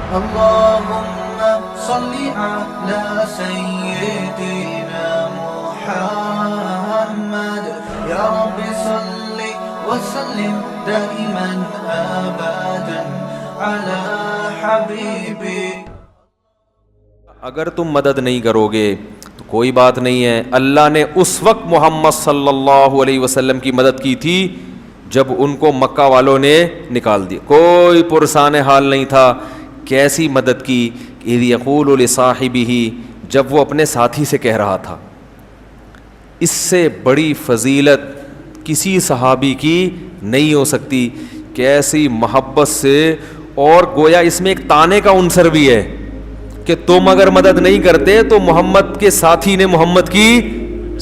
اللهم صل على سيدنا محمد يا رب صل وسلم دائما ابدا على حبيبي. اگر تم مدد نہیں کرو گے تو کوئی بات نہیں ہے. اللہ نے اس وقت محمد صلی اللہ علیہ وسلم کی مدد کی تھی جب ان کو مکہ والوں نے نکال دیا. کوئی پرسان حال نہیں تھا. کیسی مدد کی؟ اذ یقول لصاحبہ، جب وہ اپنے ساتھی سے کہہ رہا تھا. اس سے بڑی فضیلت کسی صحابی کی نہیں ہو سکتی. کیسی محبت سے، اور گویا اس میں ایک تانے کا عنصر بھی ہے کہ تم اگر مدد نہیں کرتے تو محمد کے ساتھی نے محمد کی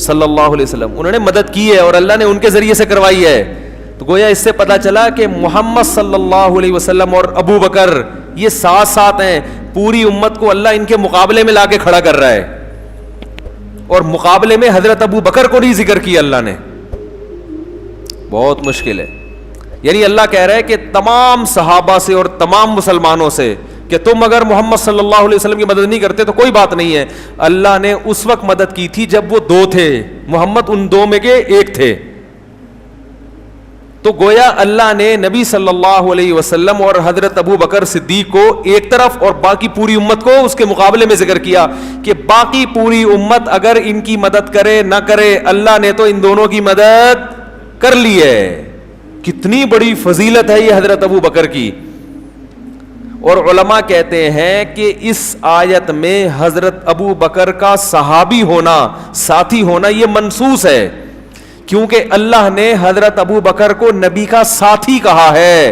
صلی اللہ علیہ وسلم، انہوں نے مدد کی ہے اور اللہ نے ان کے ذریعے سے کروائی ہے. تو گویا اس سے پتہ چلا کہ محمد صلی اللہ علیہ وسلم اور ابو بکر یہ ساتھ ساتھ ہیں. پوری امت کو اللہ ان کے مقابلے میں لا کے کھڑا کر رہا ہے، اور مقابلے میں حضرت ابو بکر کو نہیں ذکر کیا اللہ نے. بہت مشکل ہے. یعنی اللہ کہہ رہا ہے کہ تمام صحابہ سے اور تمام مسلمانوں سے کہ تم اگر محمد صلی اللہ علیہ وسلم کی مدد نہیں کرتے تو کوئی بات نہیں ہے. اللہ نے اس وقت مدد کی تھی جب وہ دو تھے، محمد ان دو میں کے ایک تھے. تو گویا اللہ نے نبی صلی اللہ علیہ وسلم اور حضرت ابو بکر صدیق کو ایک طرف اور باقی پوری امت کو اس کے مقابلے میں ذکر کیا کہ باقی پوری امت اگر ان کی مدد کرے نہ کرے، اللہ نے تو ان دونوں کی مدد کر لی ہے. کتنی بڑی فضیلت ہے یہ حضرت ابو بکر کی. اور علماء کہتے ہیں کہ اس آیت میں حضرت ابو بکر کا صحابی ہونا، ساتھی ہونا یہ منصوص ہے، کیونکہ اللہ نے حضرت ابو بکر کو نبی کا ساتھی کہا ہے.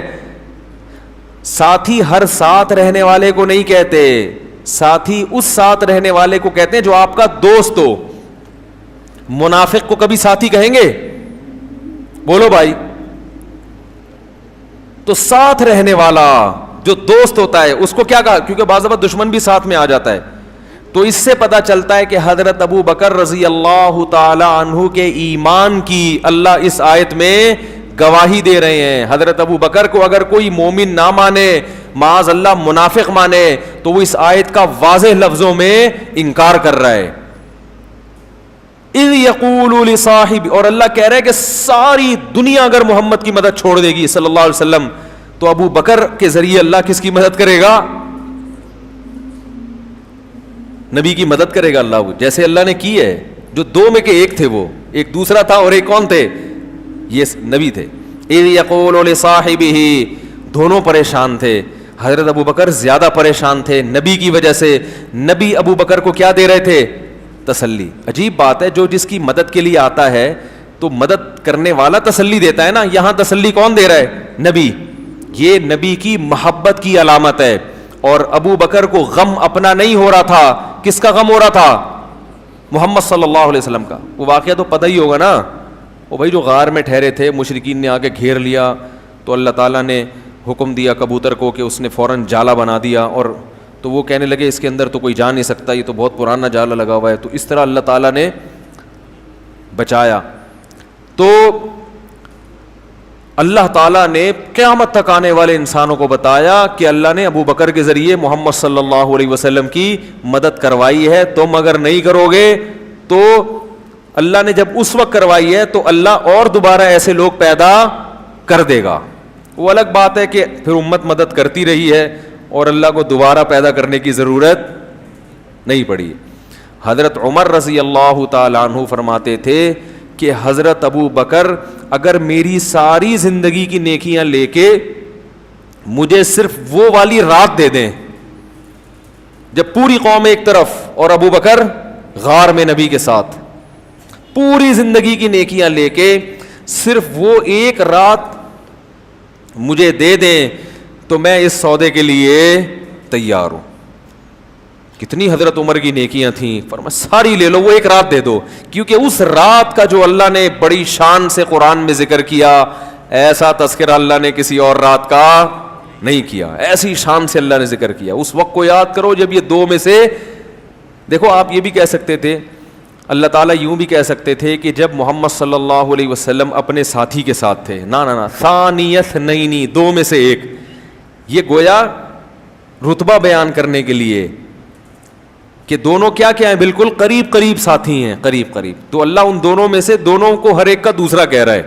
ساتھی ہر ساتھ رہنے والے کو نہیں کہتے، ساتھی اس ساتھ رہنے والے کو کہتے ہیں جو آپ کا دوست ہو. منافق کو کبھی ساتھی کہیں گے؟ بولو بھائی. تو ساتھ رہنے والا جو دوست ہوتا ہے اس کو کیا کہا؟ کیونکہ بعض دفعہ دشمن بھی ساتھ میں آ جاتا ہے. تو اس سے پتہ چلتا ہے کہ حضرت ابو بکر رضی اللہ تعالی عنہ کے ایمان کی اللہ اس آیت میں گواہی دے رہے ہیں. حضرت ابو بکر کو اگر کوئی مومن نہ مانے، معاذ اللہ منافق مانے، تو وہ اس آیت کا واضح لفظوں میں انکار کر رہا ہے. اذ یقول لصاحب، اور اللہ کہہ رہا ہے کہ ساری دنیا اگر محمد کی مدد چھوڑ دے گی صلی اللہ علیہ وسلم تو ابو بکر کے ذریعے اللہ کس کی مدد کرے گا؟ نبی کی مدد کرے گا اللہ، جیسے اللہ نے کی ہے. جو دو میں کے ایک تھے، وہ ایک دوسرا تھا اور ایک کون تھے؟ یہ نبی تھے. اذ یقول لصاحبہ، دونوں پریشان تھے. حضرت ابو بکر زیادہ پریشان تھے نبی کی وجہ سے. نبی ابو بکر کو کیا دے رہے تھے؟ تسلی. عجیب بات ہے، جو جس کی مدد کے لیے آتا ہے تو مدد کرنے والا تسلی دیتا ہے نا. یہاں تسلی کون دے رہا ہے؟ نبی. یہ نبی کی محبت کی علامت ہے. اور ابو بکر کو غم اپنا نہیں ہو رہا تھا. کس کا غم ہو رہا تھا؟ محمد صلی اللہ علیہ وسلم کا. وہ واقعہ تو پتہ ہی ہوگا نا. وہ بھائی جو غار میں ٹھہرے تھے، مشرکین نے آ کے گھیر لیا تو اللہ تعالیٰ نے حکم دیا کبوتر کو کہ اس نے فوراً جالا بنا دیا. اور تو وہ کہنے لگے اس کے اندر تو کوئی جا نہیں سکتا، یہ تو بہت پرانا جالا لگا ہوا ہے. تو اس طرح اللہ تعالیٰ نے بچایا. تو اللہ تعالیٰ نے قیامت تک آنے والے انسانوں کو بتایا کہ اللہ نے ابو بکر کے ذریعے محمد صلی اللہ علیہ وسلم کی مدد کروائی ہے. تم اگر نہیں کرو گے تو اللہ نے جب اس وقت کروائی ہے تو اللہ اور دوبارہ ایسے لوگ پیدا کر دے گا. وہ الگ بات ہے کہ پھر امت مدد کرتی رہی ہے اور اللہ کو دوبارہ پیدا کرنے کی ضرورت نہیں پڑی. حضرت عمر رضی اللہ تعالیٰ عنہ فرماتے تھے کہ حضرت ابو بکر اگر میری ساری زندگی کی نیکیاں لے کے مجھے صرف وہ والی رات دے دیں جب پوری قوم ایک طرف اور ابو بکر غار میں نبی کے ساتھ، پوری زندگی کی نیکیاں لے کے صرف وہ ایک رات مجھے دے دیں تو میں اس سودے کے لیے تیار ہوں. کتنی حضرت عمر کی نیکیاں تھیں. فرمایا ساری لے لو، وہ ایک رات دے دو. کیونکہ اس رات کا جو اللہ نے بڑی شان سے قرآن میں ذکر کیا، ایسا تذکرہ اللہ نے کسی اور رات کا نہیں کیا. ایسی شان سے اللہ نے ذکر کیا. اس وقت کو یاد کرو جب یہ دو میں سے، دیکھو آپ یہ بھی کہہ سکتے تھے، اللہ تعالیٰ یوں بھی کہہ سکتے تھے کہ جب محمد صلی اللہ علیہ وسلم اپنے ساتھی کے ساتھ تھے، نا ثانی اثنین، دو میں سے ایک. یہ گویا رتبہ بیان کرنے کے لیے کہ دونوں کیا کیا ہیں, بالکل قریب قریب ساتھی ہیں, قریب قریب. تو اللہ ان دونوں میں سے دونوں کو ہر ایک کا دوسرا کہہ رہا ہے.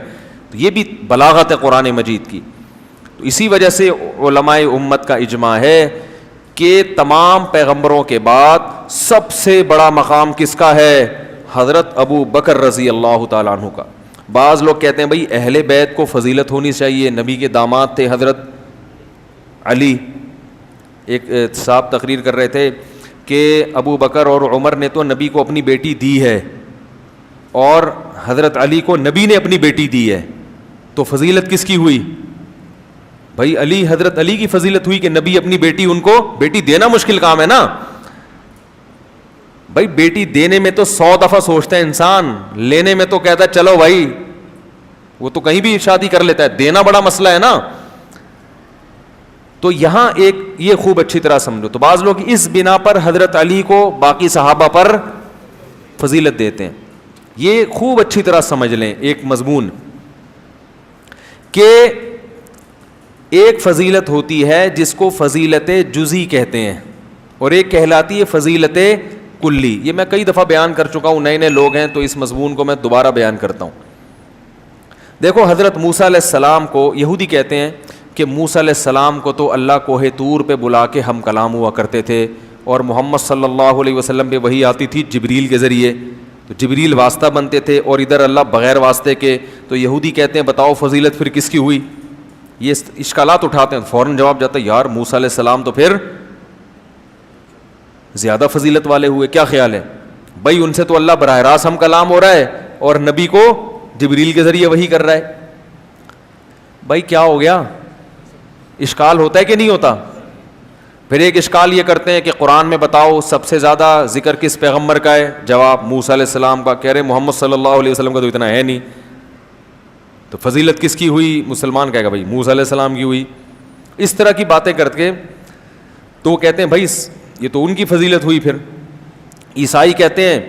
تو یہ بھی بلاغت ہے قرآن مجید کی. تو اسی وجہ سے علماء امت کا اجماع ہے کہ تمام پیغمبروں کے بعد سب سے بڑا مقام کس کا ہے؟ حضرت ابو بکر رضی اللہ تعالیٰ عنہ کا. بعض لوگ کہتے ہیں بھائی اہل بیت کو فضیلت ہونی چاہیے, نبی کے داماد تھے حضرت علی. ایک صاحب تقریر کر رہے تھے کہ ابو بکر اور عمر نے تو نبی کو اپنی بیٹی دی ہے اور حضرت علی کو نبی نے اپنی بیٹی دی ہے, تو فضیلت کس کی ہوئی؟ بھائی علی, حضرت علی کی فضیلت ہوئی کہ نبی اپنی بیٹی, ان کو بیٹی دینا مشکل کام ہے نا بھائی. بیٹی دینے میں تو 100 دفعہ سوچتا ہے انسان, لینے میں تو کہتا ہے چلو بھائی, وہ تو کہیں بھی شادی کر لیتا ہے, دینا بڑا مسئلہ ہے نا. تو یہاں ایک یہ خوب اچھی طرح سمجھو. تو بعض لوگ اس بنا پر حضرت علی کو باقی صحابہ پر فضیلت دیتے ہیں. یہ خوب اچھی طرح سمجھ لیں ایک مضمون کہ ایک فضیلت ہوتی ہے جس کو فضیلت جزئی کہتے ہیں اور ایک کہلاتی ہے فضیلت کلی. یہ میں کئی دفعہ بیان کر چکا ہوں, نئے نئے لوگ ہیں تو اس مضمون کو میں دوبارہ بیان کرتا ہوں. دیکھو حضرت موسیٰ علیہ السلام کو یہودی کہتے ہیں کہ موسیٰ علیہ السلام کو تو اللہ کوہ طور پہ بلا کے ہم کلام ہوا کرتے تھے اور محمد صلی اللہ علیہ وسلم پہ وحی آتی تھی جبریل کے ذریعے, تو جبریل واسطہ بنتے تھے اور ادھر اللہ بغیر واسطے کے. تو یہودی کہتے ہیں بتاؤ فضیلت پھر کس کی ہوئی؟ یہ اشکالات اٹھاتے ہیں. فوراً جواب جاتا ہے یار موسیٰ علیہ السلام تو پھر زیادہ فضیلت والے ہوئے, کیا خیال ہے؟ بھائی ان سے تو اللہ براہ راست ہم کلام ہو رہا ہے اور نبی کو جبریل کے ذریعے وحی کر رہا ہے. بھائی کیا ہو گیا؟ اشکال ہوتا ہے کہ نہیں ہوتا؟ پھر ایک اشکال یہ کرتے ہیں کہ قرآن میں بتاؤ سب سے زیادہ ذکر کس پیغمبر کا ہے؟ جواب موسیٰ علیہ السلام کا. کہہ رہے محمد صلی اللہ علیہ وسلم کا تو اتنا ہے نہیں, تو فضیلت کس کی ہوئی؟ مسلمان کہے گا بھائی موسیٰ علیہ السلام کی ہوئی. اس طرح کی باتیں کر کے تو وہ کہتے ہیں بھائی یہ تو ان کی فضیلت ہوئی. پھر عیسائی کہتے ہیں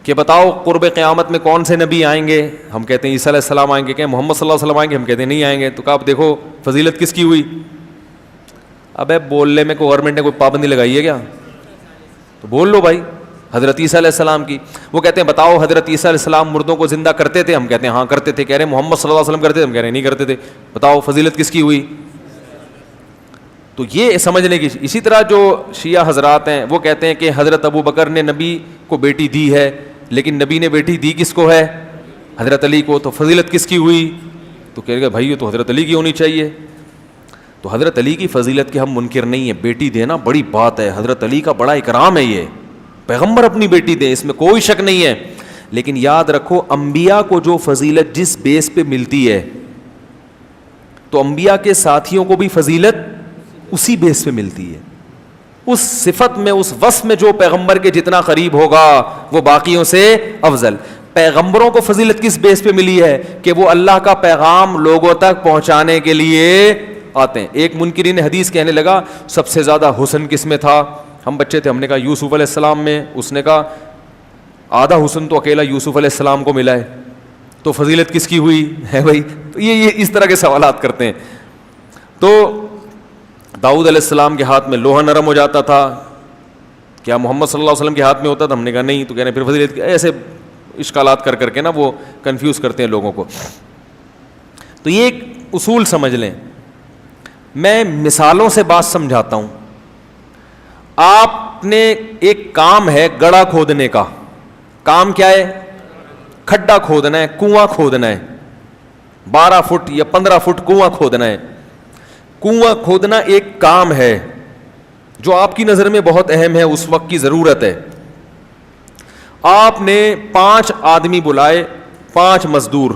کہ بتاؤ قرب قیامت میں کون سے نبی آئیں گے؟ ہم کہتے ہیں عیسیٰ علیہ السلام آئیں گے. کہ محمد صلی اللہ علیہ وسلم آئیں گے؟ ہم کہتے ہیں نہیں آئیں گے. تو کہا اب دیکھو فضیلت کس کی ہوئی؟ ابے بولنے میں گورنمنٹ نے کوئی پابندی لگائی ہے کیا؟ تو بول لو بھائی حضرت عیسیٰ علیہ السلام کی. وہ کہتے ہیں بتاؤ حضرت عیسیٰ علیہ السلام مردوں کو زندہ کرتے تھے؟ ہم کہتے ہیں ہاں کرتے تھے. کہہ رہے ہیں محمد صلی اللہ علیہ وسلم کرتے تھے؟ ہم کہہ رہے ہیں نہیں کرتے تھے. بتاؤ فضیلت کس کی ہوئی؟ تو یہ سمجھنے کی. اسی طرح جو شیعہ حضرات ہیں وہ کہتے ہیں کہ حضرت ابو بکر نے نبی کو بیٹی دی ہے, لیکن نبی نے بیٹی دی کس کو ہے؟ حضرت علی کو. تو فضیلت کس کی ہوئی؟ تو کہہ گا بھائی یہ تو حضرت علی کی ہونی چاہیے. تو حضرت علی کی فضیلت کے ہم منکر نہیں ہیں, بیٹی دینا بڑی بات ہے, حضرت علی کا بڑا اکرام ہے, یہ پیغمبر اپنی بیٹی دیں, اس میں کوئی شک نہیں ہے. لیکن یاد رکھو انبیاء کو جو فضیلت جس بیس پہ ملتی ہے تو انبیاء کے ساتھیوں کو بھی فضیلت اسی بیس پہ ملتی ہے. اس صفت میں, اس وصف میں جو پیغمبر کے جتنا قریب ہوگا وہ باقیوں سے افضل. پیغمبروں کو فضیلت کس بیس پہ ملی ہے؟ کہ وہ اللہ کا پیغام لوگوں تک پہنچانے کے لیے آتے ہیں. ایک منکرین حدیث کہنے لگا سب سے زیادہ حسن کس میں تھا؟ ہم بچے تھے, ہم نے کہا یوسف علیہ السلام میں. اس نے کہا آدھا حسن تو اکیلا یوسف علیہ السلام کو ملا ہے, تو فضیلت کس کی ہوئی ہے بھائی؟ تو یہ اس طرح کے سوالات کرتے ہیں. تو داؤد علیہ السلام کے ہاتھ میں لوہا نرم ہو جاتا تھا, کیا محمد صلی اللہ علیہ وسلم کے ہاتھ میں ہوتا تھا؟ ہم نے کہا نہیں. تو کہہ رہے ہیں پھر فضیلت. ایسے اشکالات کر کے نا وہ کنفیوز کرتے ہیں لوگوں کو. تو یہ ایک اصول سمجھ لیں. میں مثالوں سے بات سمجھاتا ہوں. آپ نے ایک کام ہے گڑھا کھودنے کا. کام کیا ہے؟ کھڈا کھودنا ہے, کنواں کھودنا ہے. 12 فٹ یا 15 فٹ کنواں کھودنا ہے. کنواں کھودنا ایک کام ہے جو آپ کی نظر میں بہت اہم ہے, اس وقت کی ضرورت ہے. آپ نے 5 آدمی بلائے, 5 مزدور.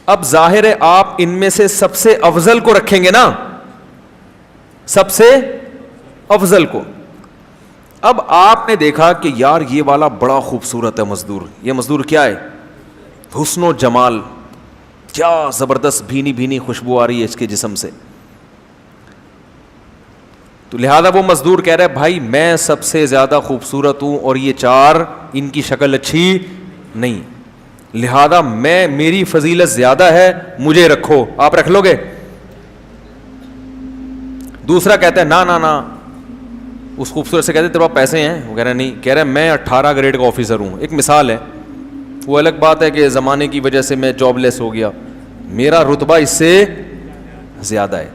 اب ظاہر ہے آپ ان میں سے سب سے افضل کو رکھیں گے نا, سب سے افضل کو. اب آپ نے دیکھا کہ یار یہ والا بڑا خوبصورت ہے مزدور. یہ مزدور کیا ہے؟ حسن و جمال, کیا زبردست بھینی بھینی خوشبو آ رہی ہے اس کے جسم سے. تو لہذا وہ مزدور کہہ رہا ہے بھائی میں سب سے زیادہ خوبصورت ہوں اور یہ 4 ان کی شکل اچھی نہیں, لہذا میری فضیلت زیادہ ہے, مجھے رکھو. آپ رکھ لو گے؟ دوسرا کہتا ہے نا نا نا, اس خوبصورت سے کہتے ہیں تیرے پاس پیسے ہیں؟ وہ کہہ رہا نہیں. کہہ رہا ہے میں 18 گریڈ کا آفیسر ہوں. ایک مثال ہے, وہ الگ بات ہے کہ زمانے کی وجہ سے میں جاب لیس ہو گیا, میرا رتبہ اس سے زیادہ ہے,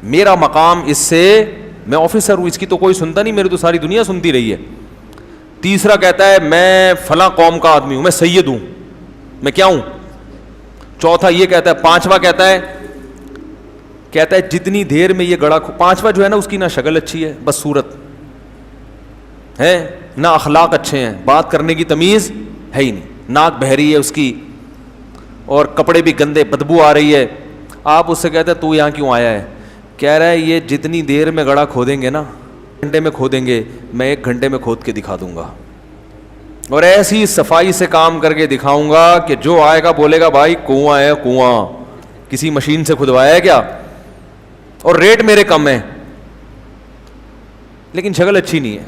میرا مقام اس سے, میں آفیسر ہوں, اس کی تو کوئی سنتا نہیں, میری تو ساری دنیا سنتی رہی ہے. تیسرا کہتا ہے میں فلاں قوم کا آدمی ہوں, میں سید ہوں, میں کیا ہوں. چوتھا یہ کہتا ہے. پانچواں کہتا ہے جتنی دیر میں یہ گڑا, پانچواں جو ہے نا اس کی نہ شکل اچھی ہے, بس صورت ہے, نہ اخلاق اچھے ہیں, بات کرنے کی تمیز ہے ہی نہیں, ناک بہری ہے اس کی, اور کپڑے بھی گندے, بدبو آ رہی ہے. آپ اس سے کہتے ہیں تو یہاں کیوں آیا ہے؟ کہہ رہا ہے یہ جتنی دیر میں گڑا کھودیں گے نا, گھنٹے میں کھودیں گے, میں 1 گھنٹے میں کھود کے دکھا دوں گا, اور ایسی صفائی سے کام کر کے دکھاؤں گا کہ جو آئے گا بولے گا بھائی کنواں ہے کنواں, کسی مشین سے کھدوایا ہے کیا, اور ریٹ میرے کم ہے, لیکن شکل اچھی نہیں ہے.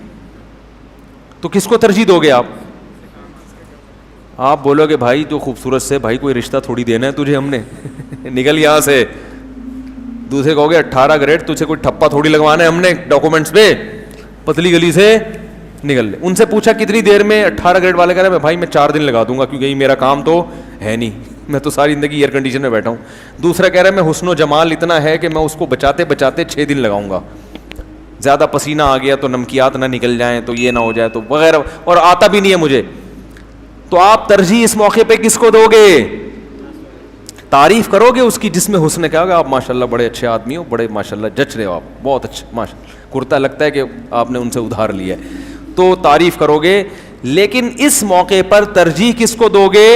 تو کس کو ترجیح دو گے آپ؟ آپ بولو گے بھائی تو خوبصورت سے, بھائی کوئی رشتہ تھوڑی دینا ہے تجھے ہم نے, نکل یہاں سے. دوسرے کہو گے 18 گریڈ, تجھے کوئی ٹھپا تھوڑی لگوانا ہے ہم نے ڈاکومنٹس پہ, پتلی گلی سے نکل لے. ان سے پوچھا کتنی دیر میں, 18 گریڈ والے کہہ رہے ہیں بھائی میں 4 دن لگا دوں گا, کیونکہ یہ میرا کام تو ہے نہیں, میں تو ساری زندگی ایئر کنڈیشن میں بیٹھا ہوں. دوسرا کہہ رہا ہے میں حسن و جمال اتنا ہے کہ میں اس کو بچاتے بچاتے 6 دن لگاؤں گا, زیادہ پسینہ آ گیا تو نمکیات نہ نکل جائیں, تو یہ نہ ہو جائے, تو وغیرہ, اور آتا بھی نہیں ہے مجھے. تو آپ ترجیح اس موقع پہ کس کو دو گے؟ تعریف کرو گے اس کی جس میں حسن, کہا گا آپ ماشاءاللہ بڑے اچھے آدمی ہو, بڑے ماشاءاللہ جچ رہے ہو آپ, بہت اچھے ماشاءاللہ, کرتا لگتا ہے کہ آپ نے ان سے ادھار لیا ہے, تو تعریف کرو گے. لیکن اس موقع پر ترجیح کس کو دو گے؟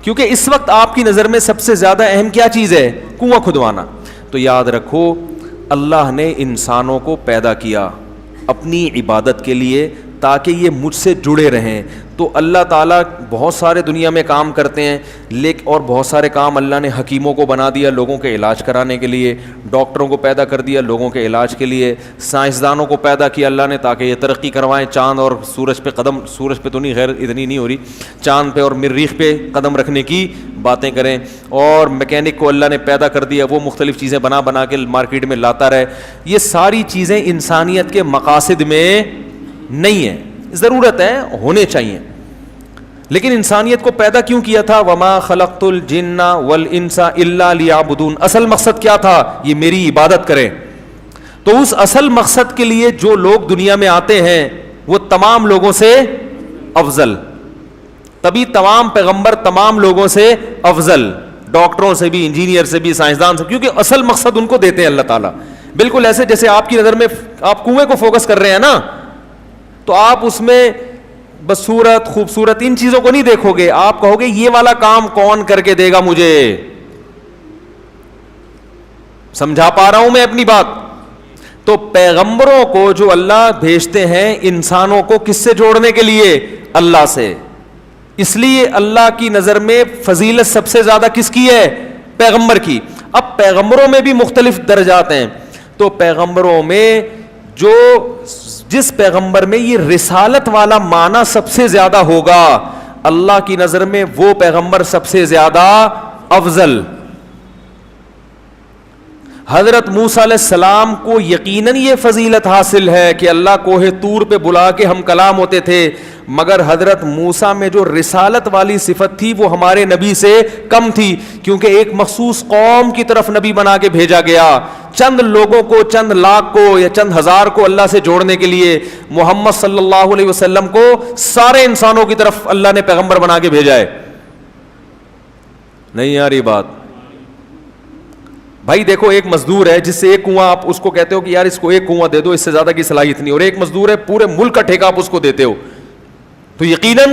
کیونکہ اس وقت آپ کی نظر میں سب سے زیادہ اہم کیا چیز ہے؟ کنواں کھدوانا. تو یاد رکھو اللہ نے انسانوں کو پیدا کیا اپنی عبادت کے لیے تاکہ یہ مجھ سے جڑے رہیں. تو اللہ تعالیٰ بہت سارے دنیا میں کام کرتے ہیں, لیکن اور بہت سارے کام اللہ نے حکیموں کو بنا دیا لوگوں کے علاج کرانے کے لیے, ڈاکٹروں کو پیدا کر دیا لوگوں کے علاج کے لیے, سائنسدانوں کو پیدا کیا اللہ نے تاکہ یہ ترقی کروائیں, چاند اور سورج پہ قدم, سورج پہ تو نہیں خیر اتنی نہیں ہو رہی, چاند پہ اور مریخ پہ قدم رکھنے کی باتیں کریں, اور میکینک کو اللہ نے پیدا کر دیا وہ مختلف چیزیں بنا بنا کے مارکیٹ میں لاتا رہے. یہ ساری چیزیں انسانیت کے مقاصد میں نہیں ہیں, ضرورت ہے, ہونے چاہیے, لیکن انسانیت کو پیدا کیوں کیا تھا؟ وما خلقت الجن والانس الا لیعبدون. اصل مقصد کیا تھا؟ یہ میری عبادت کریں. تو اس اصل مقصد کے لیے جو لوگ دنیا میں آتے ہیں وہ تمام لوگوں سے افضل, تبھی تمام پیغمبر تمام لوگوں سے افضل, ڈاکٹروں سے بھی, انجینئر سے بھی, سائنسدان سے, کیونکہ اصل مقصد ان کو دیتے ہیں اللہ تعالیٰ. بالکل ایسے جیسے آپ کی نظر میں آپ کنویں کو فوکس کر رہے ہیں نا, تو آپ اس میں بس صورت, خوبصورت, ان چیزوں کو نہیں دیکھو گے, آپ کہو گے یہ والا کام کون کر کے دے گا مجھے. سمجھا پا رہا ہوں میں اپنی بات؟ تو پیغمبروں کو جو اللہ بھیجتے ہیں انسانوں کو کس سے جوڑنے کے لیے؟ اللہ سے. اس لیے اللہ کی نظر میں فضیلت سب سے زیادہ کس کی ہے؟ پیغمبر کی. اب پیغمبروں میں بھی مختلف درجات ہیں, تو پیغمبروں میں جو جس پیغمبر میں یہ رسالت والا معنی سب سے زیادہ ہوگا, اللہ کی نظر میں وہ پیغمبر سب سے زیادہ افضل. حضرت موسیٰ علیہ السلام کو یقیناً یہ فضیلت حاصل ہے کہ اللہ کوہ طور پہ بلا کے ہم کلام ہوتے تھے, مگر حضرت موسیٰ میں جو رسالت والی صفت تھی وہ ہمارے نبی سے کم تھی, کیونکہ ایک مخصوص قوم کی طرف نبی بنا کے بھیجا گیا, چند لوگوں کو, چند لاکھ کو یا چند ہزار کو اللہ سے جوڑنے کے لیے. محمد صلی اللہ علیہ وسلم کو سارے انسانوں کی طرف اللہ نے پیغمبر بنا کے بھیجا ہے. نہیں آ رہی بات؟ بھائی دیکھو ایک مزدور ہے جس سے ایک کنواں, آپ اس کو کہتے ہو کہ یار اس کو ایک کنواں دے دو, اس سے زیادہ کی صلاحیت نہیں, اور ایک مزدور ہے پورے ملک کا ٹھیکہ آپ اس کو دیتے ہو, تو یقیناً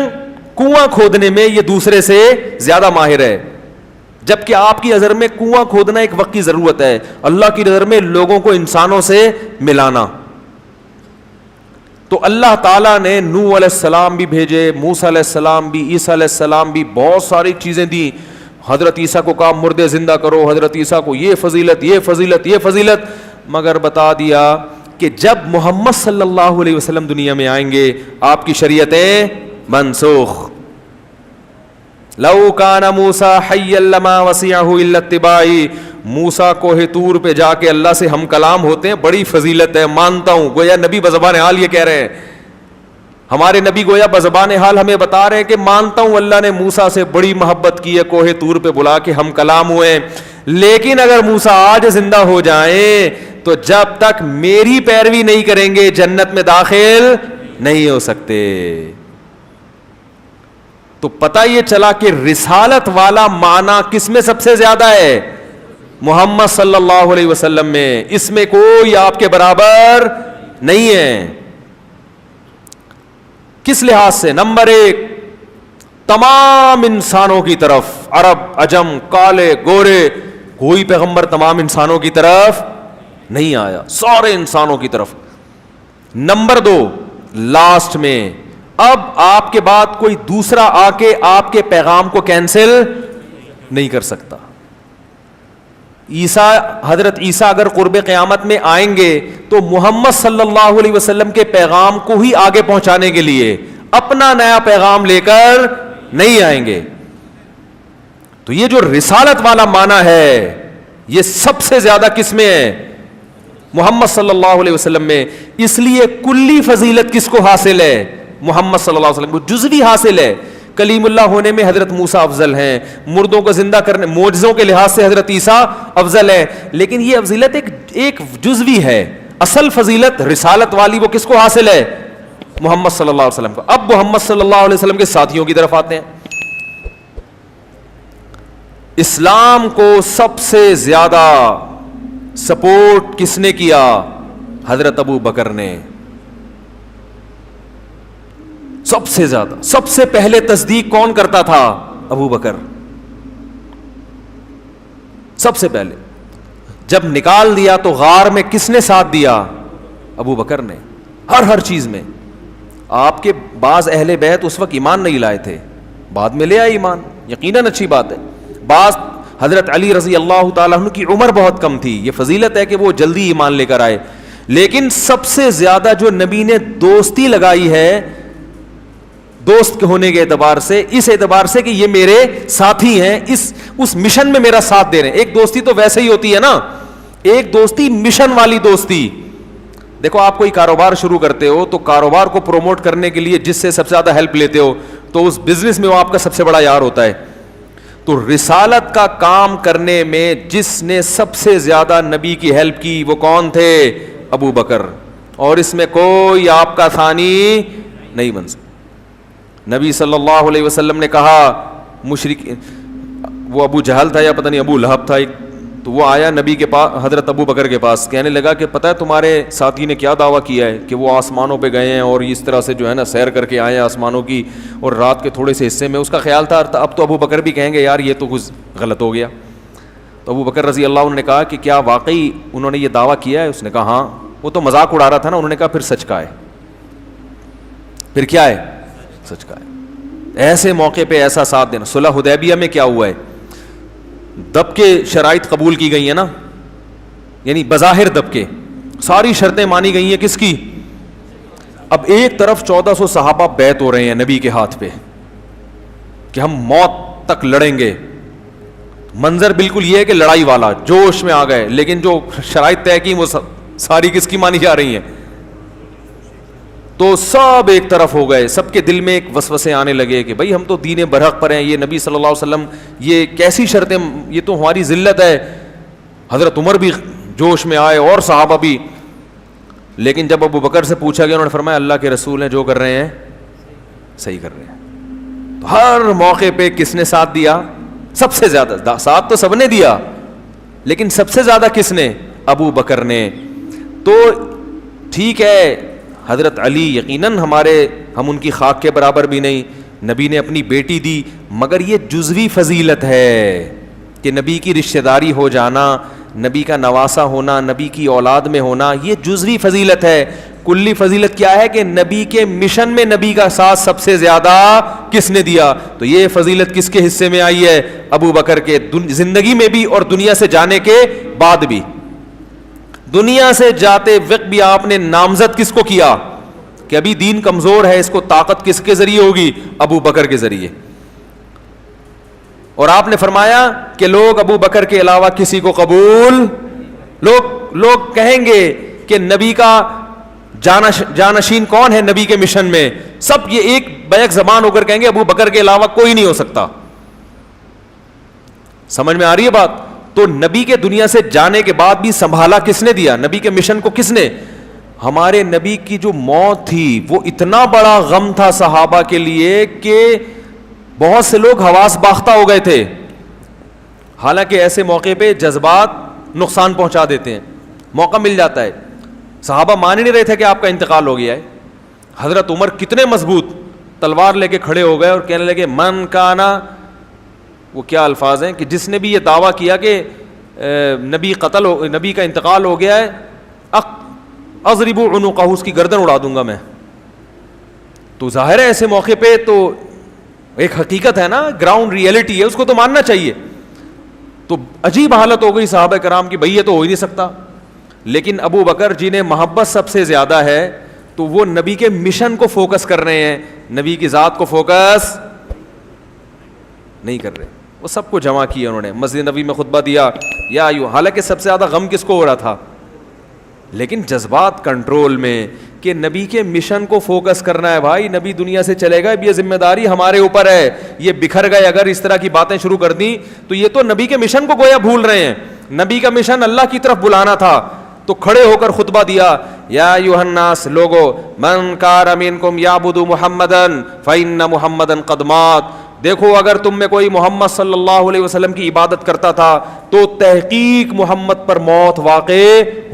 کنواں کھودنے میں یہ دوسرے سے زیادہ ماہر ہے. جبکہ آپ کی نظر میں کنواں کھودنا ایک وقت کی ضرورت ہے, اللہ کی نظر میں لوگوں کو انسانوں سے ملانا. تو اللہ تعالیٰ نے نوح علیہ السلام بھی بھیجے, موسیٰ علیہ السلام بھی, عیسیٰ علیہ السلام بھی, بہت ساری چیزیں دی. حضرت عیسیٰ کو کہا مردے زندہ کرو, حضرت عیسیٰ کو یہ فضیلت, یہ فضیلت, یہ فضیلت, مگر بتا دیا کہ جب محمد صلی اللہ علیہ وسلم دنیا میں آئیں گے آپ کی شریعتیں منسوخ. لو کان موسیٰ حیا لما وسعہ الا اتباعی موسیٰ کوہ طور پہ جا کے اللہ سے ہم کلام ہوتے ہیں, بڑی فضیلت ہے, مانتا ہوں. گویا نبی بزبان حال یہ کہہ رہے ہیں, ہمارے نبی گویا بزبان حال ہمیں بتا رہے ہیں کہ مانتا ہوں اللہ نے موسیٰ سے بڑی محبت کی ہے, کوہ طور پہ بلا کے ہم کلام ہوئے, لیکن اگر موسیٰ آج زندہ ہو جائیں تو جب تک میری پیروی نہیں کریں گے جنت میں داخل نہیں ہو سکتے. تو پتہ یہ چلا کہ رسالت والا معنی کس میں سب سے زیادہ ہے؟ محمد صلی اللہ علیہ وسلم میں. اس میں کوئی آپ کے برابر نہیں ہے. کس لحاظ سے؟ نمبر ایک, تمام انسانوں کی طرف, عرب عجم کالے گورے, کوئی پیغمبر تمام انسانوں کی طرف نہیں آیا, سارے انسانوں کی طرف. نمبر دو, لاسٹ میں اب آپ کے بعد کوئی دوسرا آ کے آپ کے پیغام کو کینسل نہیں کر سکتا. حضرت عیسیٰ اگر قرب قیامت میں آئیں گے تو محمد صلی اللہ علیہ وسلم کے پیغام کو ہی آگے پہنچانے کے لیے, اپنا نیا پیغام لے کر نہیں آئیں گے. تو یہ جو رسالت والا معنی ہے یہ سب سے زیادہ کس میں ہے؟ محمد صلی اللہ علیہ وسلم میں. اس لیے کلی فضیلت کس کو حاصل ہے؟ محمد صلی اللہ علیہ وسلم کو. جزوی حاصل ہے. کلیم اللہ ہونے میں حضرت موسیٰ افضل ہیں, مردوں کو زندہ کرنے معجزوں کے لحاظ سے حضرت عیسیٰ افضل ہے, لیکن یہ افضیلت ایک جزوی ہے. اصل فضیلت رسالت والی وہ کس کو حاصل ہے؟ محمد صلی اللہ علیہ وسلم کو. اب محمد صلی اللہ علیہ وسلم کے ساتھیوں کی طرف آتے ہیں. اسلام کو سب سے زیادہ سپورٹ کس نے کیا؟ حضرت ابو بکر نے. سب سے زیادہ, سب سے پہلے تصدیق کون کرتا تھا؟ ابو بکر. سب سے پہلے جب نکال دیا تو غار میں کس نے ساتھ دیا؟ ابو بکر نے. ہر چیز میں. آپ کے بعض اہل بیت اس وقت ایمان نہیں لائے تھے, بعد میں لے آئے ایمان, یقیناً اچھی بات ہے. بعض حضرت علی رضی اللہ تعالیٰ عنہ کی عمر بہت کم تھی, یہ فضیلت ہے کہ وہ جلدی ایمان لے کر آئے. لیکن سب سے زیادہ جو نبی نے دوستی لگائی ہے, دوست ہونے کے اعتبار سے, اس اعتبار سے کہ یہ میرے ساتھی ہیں, اس مشن میں میرا ساتھ دے رہے ہیں. ایک دوستی تو ویسے ہی ہوتی ہے نا, ایک دوستی مشن والی دوستی. دیکھو آپ کوئی کاروبار شروع کرتے ہو تو کاروبار کو پروموٹ کرنے کے لیے جس سے سب سے زیادہ ہیلپ لیتے ہو تو اس بزنس میں وہ آپ کا سب سے بڑا یار ہوتا ہے. تو رسالت کا کام کرنے میں جس نے سب سے زیادہ نبی کی ہیلپ کی وہ کون تھے؟ ابو بکر. اور اس میں کوئی آپ کا ثانی نہیں بن سکتا. نبی صلی اللہ علیہ وسلم نے کہا, مشرک وہ ابو جہل تھا یا پتہ نہیں ابو لہب تھا, تو وہ آیا نبی کے پاس, حضرت ابو بکر کے پاس, کہنے لگا کہ پتہ ہے تمہارے ساتھی نے کیا دعویٰ کیا ہے کہ وہ آسمانوں پہ گئے ہیں اور اس طرح سے جو ہے نا سیر کر کے آئے ہیں آسمانوں کی, اور رات کے تھوڑے سے حصے میں. اس کا خیال تھا اب تو ابو بکر بھی کہیں گے یار یہ تو کچھ غلط ہو گیا. تو ابو بکر رضی اللہ عنہ نے کہا کہ کیا واقعی انہوں نے یہ دعویٰ کیا ہے؟ اس نے کہا ہاں. وہ تو مذاق اڑا رہا تھا نا. انہوں نے کہا پھر سچ کا ہے. پھر کیا ہے؟ سچ کا ہے. ایسے موقع پہ ایسا ساتھ دینا. صلح حدیبیہ میں کیا ہوا ہے؟ دب کے شرائط قبول کی گئی ہیں نا, یعنی بظاہر دب کے ساری شرطیں مانی گئی ہیں. کس کی؟ اب ایک طرف 1400 صحابہ بیعت ہو رہے ہیں نبی کے ہاتھ پہ کہ ہم موت تک لڑیں گے. منظر بالکل یہ ہے کہ لڑائی والا, جوش میں آ گئے, لیکن جو شرائط طے کی وہ ساری کس کی مانی جا رہی ہیں؟ تو سب ایک طرف ہو گئے. سب کے دل میں ایک وسوسے آنے لگے کہ بھائی ہم تو دین برحق پر ہیں, یہ نبی صلی اللہ علیہ وسلم یہ کیسی شرطیں, یہ تو ہماری ذلت ہے. حضرت عمر بھی جوش میں آئے اور صحابہ بھی. لیکن جب ابو بکر سے پوچھا گیا انہوں نے فرمایا اللہ کے رسول ہیں جو کر رہے ہیں صحیح کر رہے ہیں. تو ہر موقع پہ کس نے ساتھ دیا؟ سب سے زیادہ. ساتھ تو سب نے دیا لیکن سب سے زیادہ کس نے؟ ابو بکر نے. تو ٹھیک ہے حضرت علی یقیناً ہم ان کی خاک کے برابر بھی نہیں, نبی نے اپنی بیٹی دی, مگر یہ جزوی فضیلت ہے کہ نبی کی رشتہ داری ہو جانا, نبی کا نواسا ہونا, نبی کی اولاد میں ہونا, یہ جزوی فضیلت ہے. کلی فضیلت کیا ہے کہ نبی کے مشن میں نبی کا ساتھ سب سے زیادہ کس نے دیا؟ تو یہ فضیلت کس کے حصے میں آئی ہے؟ ابو بکر کے. زندگی میں بھی اور دنیا سے جانے کے بعد بھی. دنیا سے جاتے وقت بھی آپ نے نامزد کس کو کیا کہ ابھی دین کمزور ہے, اس کو طاقت کس کے ذریعے ہوگی؟ ابو بکر کے ذریعے. اور آپ نے فرمایا کہ لوگ ابو بکر کے علاوہ کسی کو قبول لوگ کہیں گے کہ نبی کا جانشین کون ہے نبی کے مشن میں, سب یہ ایک بیک زبان ہو کر کہیں گے ابو بکر کے علاوہ کوئی نہیں ہو سکتا. سمجھ میں آ رہی ہے بات؟ تو نبی کے دنیا سے جانے کے بعد بھی سنبھالا کس نے دیا؟ نبی کے مشن کو کس نے؟ ہمارے نبی کی جو موت تھی وہ اتنا بڑا غم تھا صحابہ کے لیے کہ بہت سے لوگ حواس باختہ ہو گئے تھے. حالانکہ ایسے موقع پہ جذبات نقصان پہنچا دیتے ہیں, موقع مل جاتا ہے. صحابہ مان ہی نہیں رہے تھے کہ آپ کا انتقال ہو گیا ہے. حضرت عمر کتنے مضبوط تلوار لے کے کھڑے ہو گئے اور کہنے لگے من کانا, وہ کیا الفاظ ہیں کہ جس نے بھی یہ دعویٰ کیا کہ نبی کا انتقال ہو گیا ہے, اضرب عنقہ, اس کی گردن اڑا دوں گا میں. تو ظاہر ہے ایسے موقع پہ تو ایک حقیقت ہے نا, گراؤنڈ ریئلٹی ہے, اس کو تو ماننا چاہیے. تو عجیب حالت ہو گئی صحابہ کرام کی, بھئی یہ تو ہو ہی نہیں سکتا. لیکن ابو بکر جنہیں محبت سب سے زیادہ ہے تو وہ نبی کے مشن کو فوکس کر رہے ہیں, نبی کی ذات کو فوکس نہیں کر رہے. وہ سب کو جمع کیا انہوں نے, مسجد نبی میں خطبہ دیا یا حالانکہ سب سے زیادہ غم کس کو ہو رہا تھا, لیکن جذبات کنٹرول میں کہ نبی کے مشن کو فوکس کرنا ہے. بھائی نبی دنیا سے چلے گا, یہ ذمہ داری ہمارے اوپر ہے. یہ بکھر گئے اگر اس طرح کی باتیں شروع کر دیں تو یہ تو نبی کے مشن کو گویا بھول رہے ہیں. نبی کا مشن اللہ کی طرف بلانا تھا. تو کھڑے ہو کر خطبہ دیا, یا ایھا الناس, لوگو من کان منکم یعبد محمدا فإن محمدا قد مات. دیکھو اگر تم میں کوئی محمد صلی اللہ علیہ وسلم کی عبادت کرتا تھا تو تحقیق محمد پر موت واقع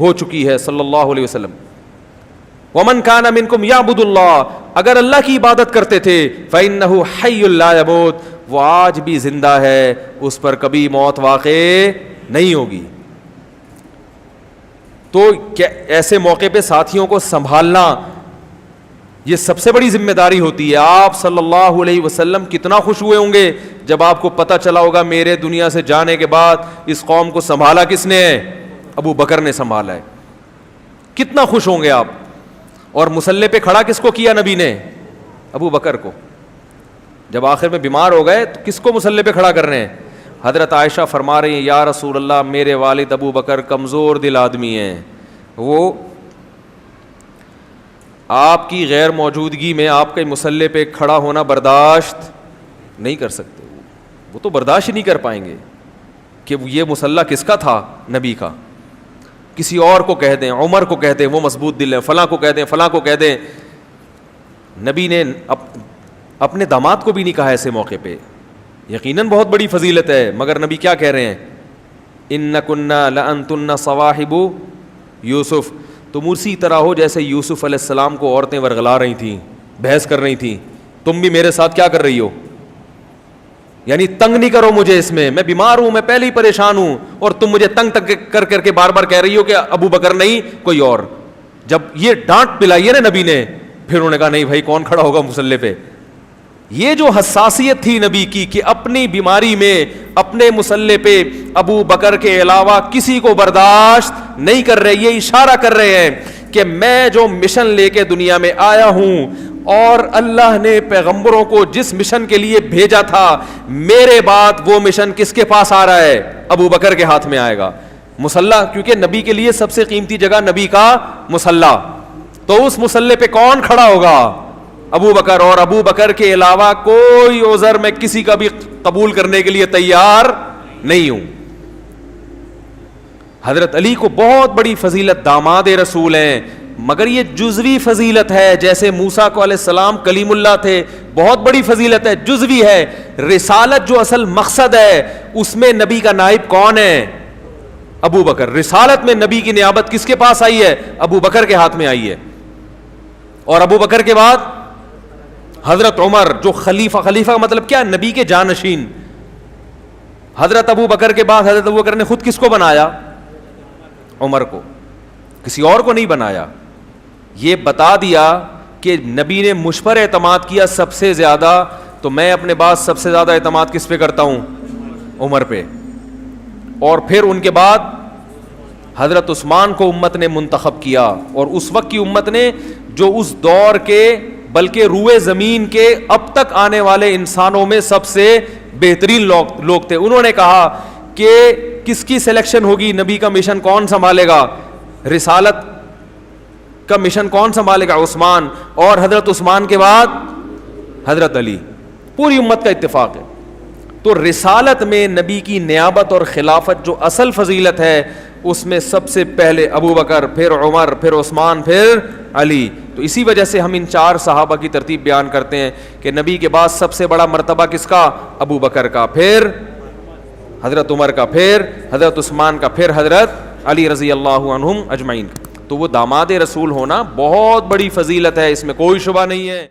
ہو چکی ہے صلی اللہ علیہ وسلم. ومن کان منکم یعبد اللہ, اگر اللہ کی عبادت کرتے تھے فإنہ حی لا یموت, وہ آج بھی زندہ ہے, اس پر کبھی موت واقع نہیں ہوگی. تو ایسے موقع پہ ساتھیوں کو سنبھالنا یہ سب سے بڑی ذمہ داری ہوتی ہے. آپ صلی اللہ علیہ وسلم کتنا خوش ہوئے ہوں گے جب آپ کو پتہ چلا ہوگا میرے دنیا سے جانے کے بعد اس قوم کو سنبھالا کس نے ہے؟ ابو بکر نے سنبھالا ہے. کتنا خوش ہوں گے آپ. اور مسلح پہ کھڑا کس کو کیا نبی نے؟ ابو بکر کو. جب آخر میں بیمار ہو گئے تو کس کو مسلح پہ کھڑا کر رہے ہیں؟ حضرت عائشہ فرما رہی ہیں یا رسول اللہ میرے والد ابو بکر کمزور دل آدمی ہیں, وہ آپ کی غیر موجودگی میں آپ کے مسلح پہ کھڑا ہونا برداشت نہیں کر سکتے. وہ تو برداشت ہی نہیں کر پائیں گے کہ یہ مسلح کس کا تھا؟ نبی کا. کسی اور کو کہہ دیں, عمر کو کہہ دیں وہ مضبوط دل ہے, فلاں کو کہہ دیں, فلاں کو کہہ دیں. نبی نے اپنے داماد کو بھی نہیں کہا ایسے موقع پہ. یقیناً بہت بڑی فضیلت ہے, مگر نبی کیا کہہ رہے ہیں؟ اِنَّكُنَّ لَأَنْتُنَّ صَوَاحِبُ یوسف, تم اسی طرح ہو جیسے یوسف علیہ السلام کو عورتیں ورغلا رہی تھیں, بحث کر رہی تھیں, تم بھی میرے ساتھ کیا کر رہی ہو؟ یعنی تنگ نہیں کرو مجھے, اس میں بیمار ہوں, میں پہلے ہی پریشان ہوں, اور تم مجھے تنگ کر کر کے بار بار کہہ رہی ہو کہ ابو بکر نہیں کوئی اور. جب یہ ڈانٹ پلائی ہے نا نبی نے, پھر انہوں نے کہا نہیں بھائی کون کھڑا ہوگا مسلح پہ. یہ جو حساسیت تھی نبی کی کہ اپنی بیماری میں اپنے مسلح پہ ابو بکر کے علاوہ کسی کو برداشت نہیں کر رہے, یہ اشارہ کر رہے ہیں کہ میں جو مشن لے کے دنیا میں آیا ہوں اور اللہ نے پیغمبروں کو جس مشن کے لیے بھیجا تھا, میرے بعد وہ مشن کس کے پاس آ رہا ہے؟ ابو بکر کے ہاتھ میں آئے گا. مسلح, کیونکہ نبی کے لیے سب سے قیمتی جگہ نبی کا مسلح, تو اس مسلح پہ کون کھڑا ہوگا؟ ابو بکر. اور ابو بکر کے علاوہ کوئی عذر میں کسی کا بھی قبول کرنے کے لیے تیار نہیں ہوں. حضرت علی کو بہت بڑی فضیلت, داماد رسول ہیں, مگر یہ جزوی فضیلت ہے. جیسے موسیٰ کو علیہ السلام کلیم اللہ تھے, بہت بڑی فضیلت ہے, جزوی ہے. رسالت جو اصل مقصد ہے اس میں نبی کا نائب کون ہے؟ ابو بکر. رسالت میں نبی کی نیابت کس کے پاس آئی ہے؟ ابو بکر کے ہاتھ میں آئی ہے. اور ابو بکر کے بعد حضرت عمر, جو خلیفہ کا مطلب کیا؟ نبی کے جانشین. حضرت ابو بکر کے بعد حضرت ابو بکر نے خود کس کو بنایا؟ عمر کو, کسی اور کو نہیں بنایا. یہ بتا دیا کہ نبی نے مجھ پر اعتماد کیا سب سے زیادہ, تو میں اپنے بعد سب سے زیادہ اعتماد کس پہ کرتا ہوں؟ عمر پہ. اور پھر ان کے بعد حضرت عثمان کو امت نے منتخب کیا, اور اس وقت کی امت نے جو اس دور کے بلکہ روئے زمین کے اب تک آنے والے انسانوں میں سب سے بہترین لوگ تھے. انہوں نے کہا کہ کس کی سلیکشن ہوگی, نبی کا مشن کون سنبھالے گا, رسالت کا مشن کون سنبھالے گا, عثمان, اور حضرت عثمان کے بعد حضرت علی. پوری امت کا اتفاق ہے. تو رسالت میں نبی کی نیابت اور خلافت جو اصل فضیلت ہے اس میں سب سے پہلے ابو بکر, پھر عمر, پھر عثمان, پھر علی. تو اسی وجہ سے ہم ان 4 صحابہ کی ترتیب بیان کرتے ہیں کہ نبی کے بعد سب سے بڑا مرتبہ کس کا, ابو بکر کا, پھر حضرت عمر کا, پھر حضرت عثمان کا, پھر حضرت علی رضی اللہ عنہم اجمعین. تو وہ داماد رسول ہونا بہت بڑی فضیلت ہے, اس میں کوئی شبہ نہیں ہے.